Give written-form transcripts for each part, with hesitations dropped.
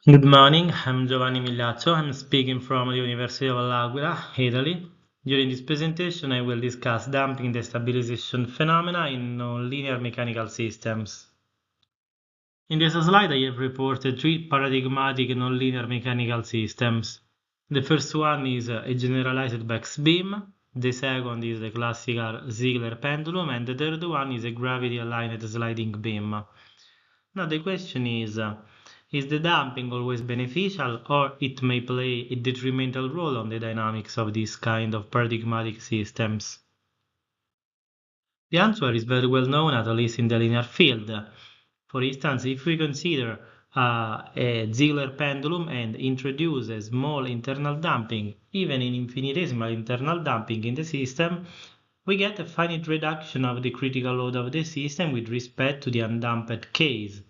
Good morning, I'm Giovanni Migliaccio. I'm speaking from the University of L'Aquila, Italy. During this presentation, I will discuss damping destabilization phenomena in nonlinear mechanical systems. In this slide, I have reported three paradigmatic nonlinear mechanical systems. The first one is a generalized Beck's beam, the second is the classical Ziegler pendulum, and the third one is a gravity-aligned sliding beam. Now the question is the damping always beneficial or it may play a detrimental role on the dynamics of this kind of paradigmatic systems? The answer is very well known, at least in the linear field. For instance, if we consider a Ziegler pendulum and introduce a small internal damping, even in infinitesimal internal damping in the system, we get a finite reduction of the critical load of the system with respect to the undamped case.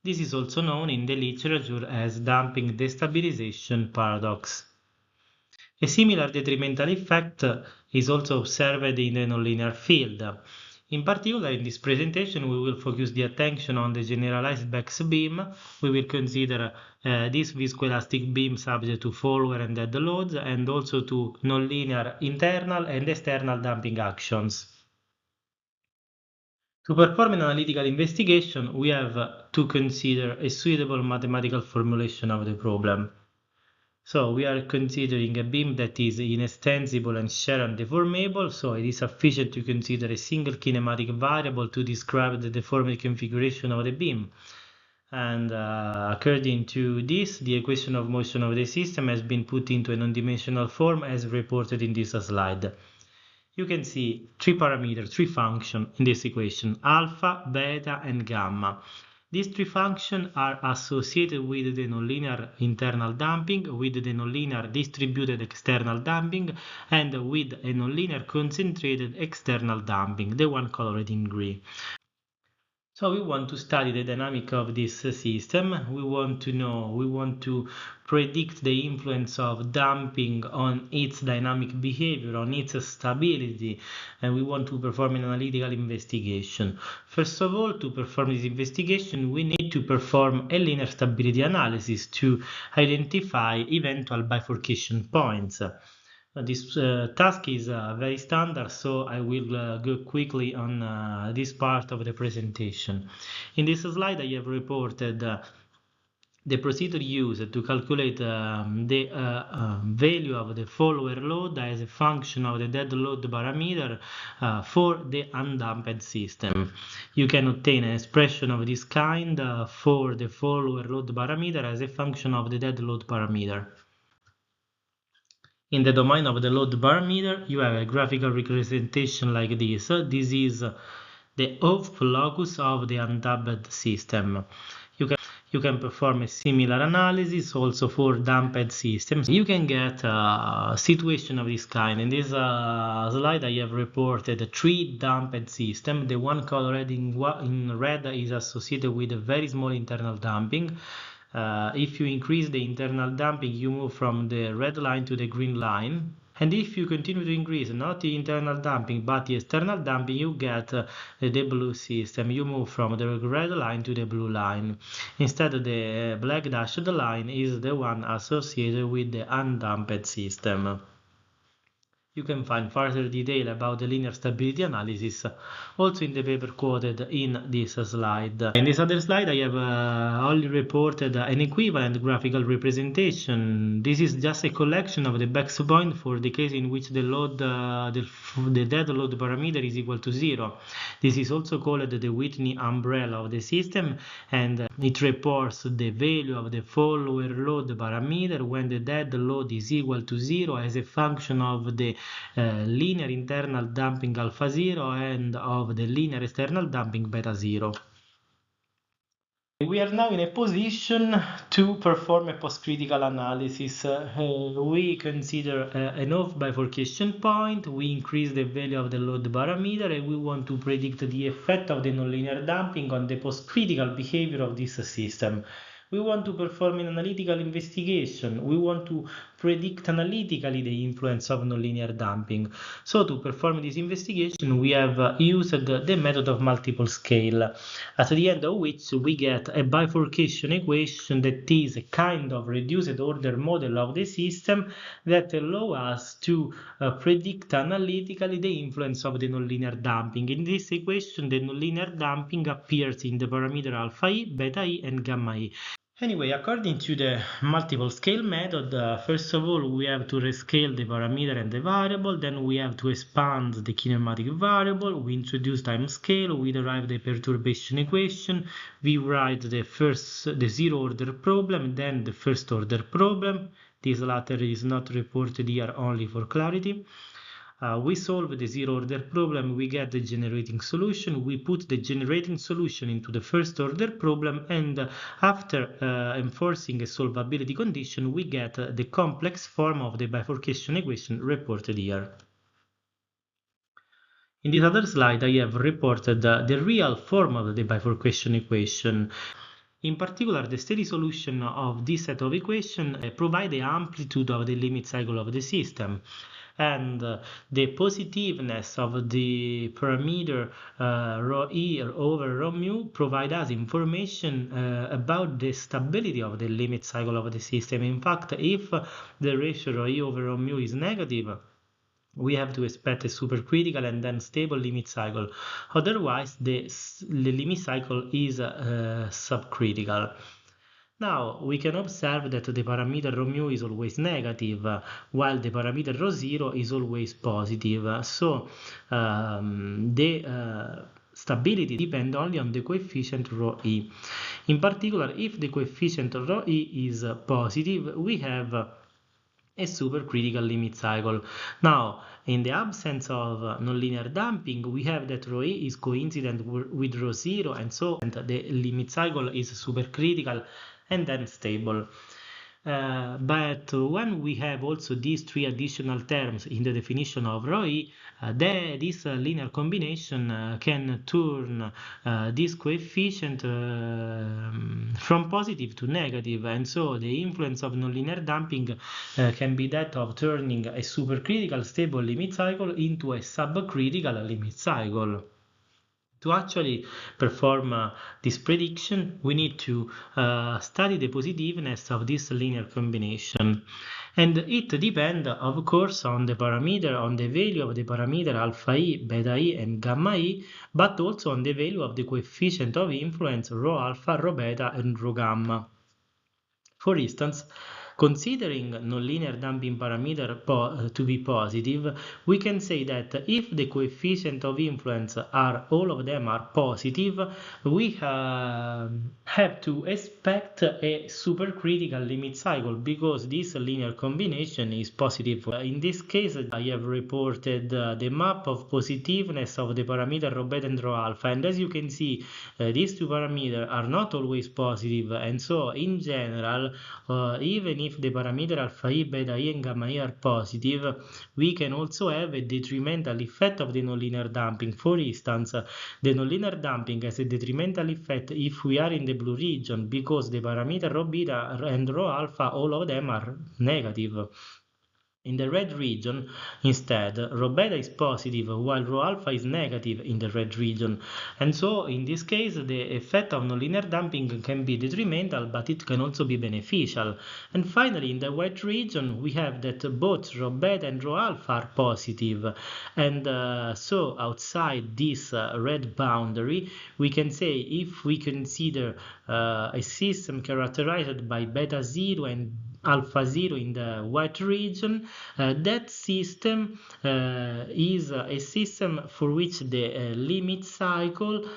This is also known in the literature as damping destabilization paradox. A similar detrimental effect is also observed in the nonlinear field. In particular, in this presentation, we will focus the attention on the generalized Beck's beam. We will consider this viscoelastic beam subject to follower and dead loads and also to nonlinear internal and external damping actions. To perform an analytical investigation, we have to consider a suitable mathematical formulation of the problem. So we are considering a beam that is inextensible and shear undeformable, so it is sufficient to consider a single kinematic variable to describe the deformed configuration of the beam. And according to this, the equation of motion of the system has been put into a non-dimensional form as reported in this slide. You can see three parameters, three functions in this equation, alpha, beta, and gamma. These three functions are associated with the nonlinear internal damping, with the nonlinear distributed external damping, and with a nonlinear concentrated external damping, the one colored in green. So we want to study the dynamic of this system. We want to predict the influence of damping on its dynamic behavior, on its stability, and we want to perform an analytical investigation. First of all, to perform this investigation, we need to perform a linear stability analysis to identify eventual bifurcation points. This task is very standard, so I will go quickly on this part of the presentation. In this slide, I have reported the procedure used to calculate the value of the follower load as a function of the dead load parameter for the undamped system. You can obtain an expression of this kind for the follower load parameter as a function of the dead load parameter. In the domain of the load parameter, you have a graphical representation like this. This is the off locus of the undamped system. You can perform a similar analysis also for damped systems. You can get a situation of this kind. In this slide, I have reported three damped systems. The one colored in red is associated with a very small internal damping. If you increase the internal damping, you move from the red line to the green line. And if you continue to increase not the internal damping but the external damping, you get the blue system. You move from the red line to the blue line. Instead, the black dashed line is the one associated with the undamped system. You can find further detail about the linear stability analysis also in the paper quoted in this slide. In this other slide, I have only reported an equivalent graphical representation. This is just a collection of the Beck's point for the case in which the load, the dead load parameter is equal to 0. This is also called the Whitney umbrella of the system, and it reports the value of the follower load parameter when the dead load is equal to 0 as a function of the linear internal damping alpha 0 and of the linear external damping beta 0. We are now in a position to perform a post-critical analysis. We consider an off bifurcation point, we increase the value of the load parameter, and we want to predict the effect of the nonlinear damping on the post-critical behavior of this system. We want to perform an analytical investigation. We want to predict analytically the influence of nonlinear damping. So to perform this investigation, we have used the method of multiple scale, at the end of which we get a bifurcation equation that is a kind of reduced order model of the system that allow us to predict analytically the influence of the nonlinear damping. In this equation, the nonlinear damping appears in the parameter alpha e, beta e, and gamma e. Anyway, according to the multiple scale method, first of all, we have to rescale the parameter and the variable, then we have to expand the kinematic variable, we introduce time scale, we derive the perturbation equation, we write the zero order problem, then the first order problem. This latter is not reported here only for clarity. We solve the zero order problem, we get the generating solution, we put the generating solution into the first order problem, and after enforcing a solvability condition, we get the complex form of the bifurcation equation reported here. In this other slide, I have reported the real form of the bifurcation equation. In particular, the steady solution of this set of equations provide the amplitude of the limit cycle of the system, and the positiveness of the parameter rho e over rho mu provide us information about the stability of the limit cycle of the system. In fact, if the ratio rho e over rho mu is negative, we have to expect a supercritical and then stable limit cycle. Otherwise, the limit cycle is subcritical. Now, we can observe that the parameter rho mu is always negative, while the parameter rho 0 is always positive. So, the stability depends only on the coefficient rho e. In particular, if the coefficient rho e is positive, we have a supercritical limit cycle. Now, in the absence of nonlinear damping, we have that rho e is coincident with rho 0, and so the limit cycle is supercritical and then stable. But when we have also these three additional terms in the definition of rho e, this linear combination can turn this coefficient from positive to negative, and so the influence of nonlinear damping can be that of turning a supercritical stable limit cycle into a subcritical limit cycle. To actually perform this prediction, we need to study the positiveness of this linear combination. And it depends, of course, on the parameter, on the value of the parameter alpha e, beta e, and gamma e, but also on the value of the coefficient of influence rho alpha, rho beta, and rho gamma. For instance, considering nonlinear damping parameter to be positive, we can say that if the coefficient of influence all of them are positive, we have to expect a supercritical limit cycle because this linear combination is positive. In this case, I have reported the map of positiveness of the parameter rho beta and rho alpha, and as you can see, these two parameters are not always positive, and so in general, even if the parameter alpha e, beta e, and gamma e are positive, we can also have a detrimental effect of the nonlinear damping. For instance, the nonlinear damping has a detrimental effect if we are in the blue region because the parameter rho beta and rho alpha, all of them are negative. In the red region, instead, rho beta is positive while rho alpha is negative in the red region. And so, in this case, the effect of nonlinear damping can be detrimental, but it can also be beneficial. And finally, in the white region, we have that both rho beta and rho alpha are positive. And so, outside this red boundary, we can say if we consider a system characterized by beta 0 and alpha 0 in the white region, that system is a system for which the limit cycle,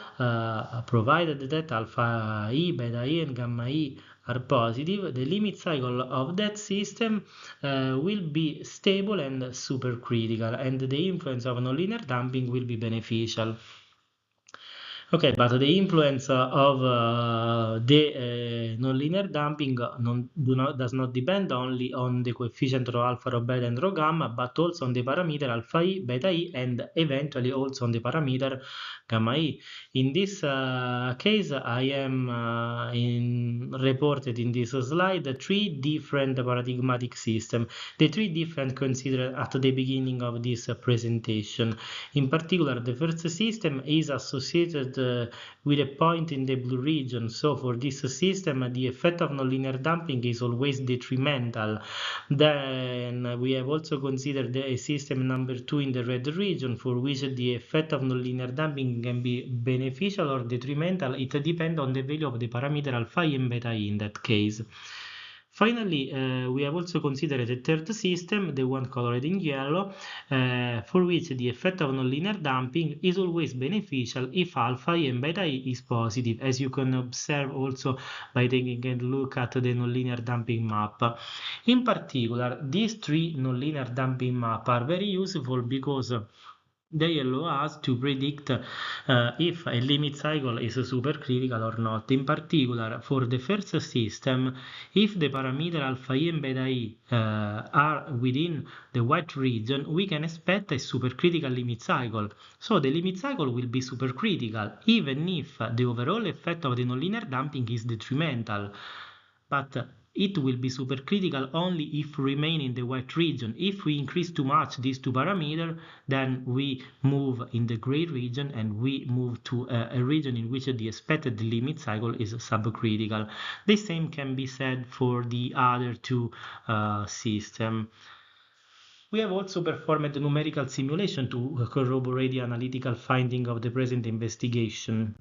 provided that alpha e, beta e, and gamma e are positive, the limit cycle of that system will be stable and supercritical, and the influence of nonlinear damping will be beneficial. Okay, but the influence of the nonlinear damping does not depend only on the coefficient rho alpha, rho beta, and rho gamma, but also on the parameter alpha I, beta I, and eventually also on the parameter gamma I. In this case, I am reported in this slide three different paradigmatic systems, the three different considered at the beginning of this presentation. In particular, the first system is associated with a point in the blue region. So for this system, the effect of nonlinear damping is always detrimental. Then we have also considered a system number 2 in the red region, for which the effect of nonlinear damping can be beneficial or detrimental. It depends on the value of the parameter alpha I and beta I in that case. Finally, we have also considered a third system, the one colored in yellow, for which the effect of nonlinear damping is always beneficial if alpha I and beta I is positive, as you can observe also by taking a look at the nonlinear damping map. In particular, these three nonlinear damping maps are very useful because they allow us to predict if a limit cycle is supercritical or not. In particular, for the first system, if the parameter alpha I and beta I are within the white region, we can expect a supercritical limit cycle. So the limit cycle will be supercritical, even if the overall effect of the nonlinear damping is detrimental. But it will be supercritical only if remain in the white region. If we increase too much these two parameters, then we move in the gray region and we move to a region in which the expected limit cycle is subcritical. The same can be said for the other two systems. We have also performed a numerical simulation to corroborate the analytical finding of the present investigation.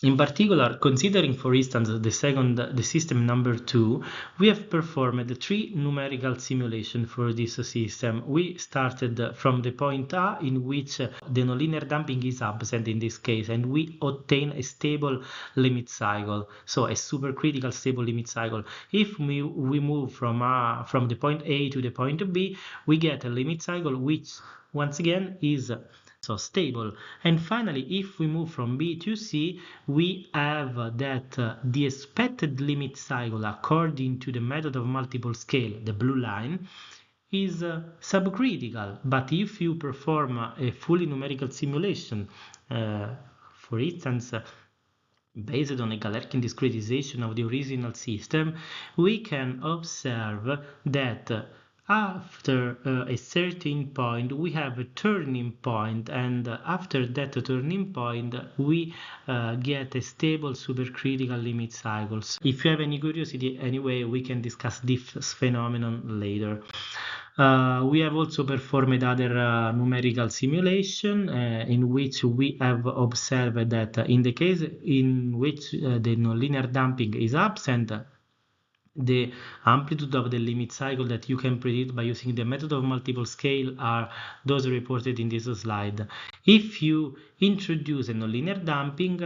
In particular, considering for instance the system number 2, we have performed three numerical simulations for this system. We started from the point A, in which the nonlinear damping is absent in this case, and we obtain a stable limit cycle, so a supercritical stable limit cycle. If we move from the point A to the point B, we get a limit cycle which once again is so stable. And finally, if we move from B to C, we have that the expected limit cycle according to the method of multiple scale, the blue line, is subcritical. But if you perform a fully numerical simulation, for instance, based on a Galerkin discretization of the original system, we can observe that after a certain point we have a turning point, and after that turning point we get a stable supercritical limit cycles. If you have any curiosity, anyway, we can discuss this phenomenon later. We have also performed other numerical simulation in which we have observed that in the case in which the nonlinear damping is absent, the amplitude of the limit cycle that you can predict by using the method of multiple scale are those reported in this slide. If you introduce a nonlinear damping,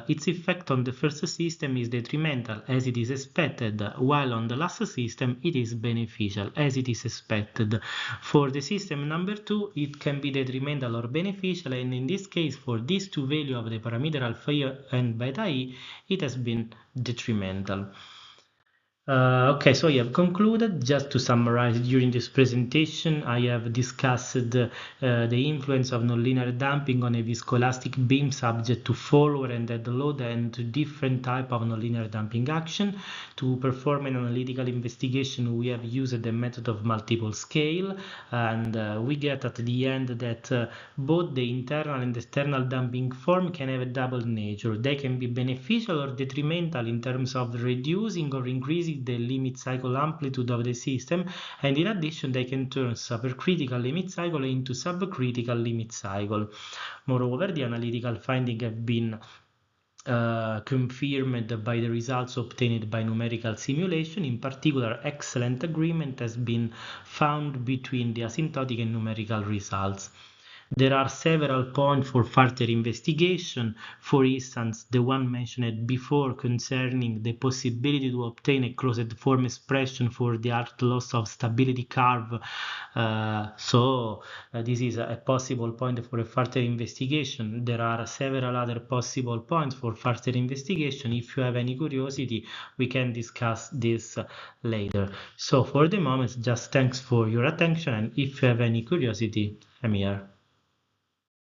its effect on the first system is detrimental as it is expected, while on the last system it is beneficial as it is expected. For the system number 2, it can be detrimental or beneficial, and in this case for these two values of the parameter alpha I and beta I, it has been detrimental. Okay, so I have concluded. Just to summarize, during this presentation, I have discussed the influence of nonlinear damping on a viscoelastic beam subject to follower and dead load and to different type of nonlinear damping action. To perform an analytical investigation, we have used the method of multiple scale, and we get at the end that both the internal and external damping form can have a double nature. They can be beneficial or detrimental in terms of reducing or increasing the limit cycle amplitude of the system, and in addition they can turn supercritical limit cycle into subcritical limit cycle. Moreover, the analytical findings have been confirmed by the results obtained by numerical simulation. In particular, excellent agreement has been found between the asymptotic and numerical results. There are several points for further investigation. For instance, the one mentioned before concerning the possibility to obtain a closed form expression for the arc loss of stability curve. This is a possible point for a further investigation. There are several other possible points for further investigation. If you have any curiosity, we can discuss this later. So for the moment, just thanks for your attention, and if you have any curiosity, I'm here.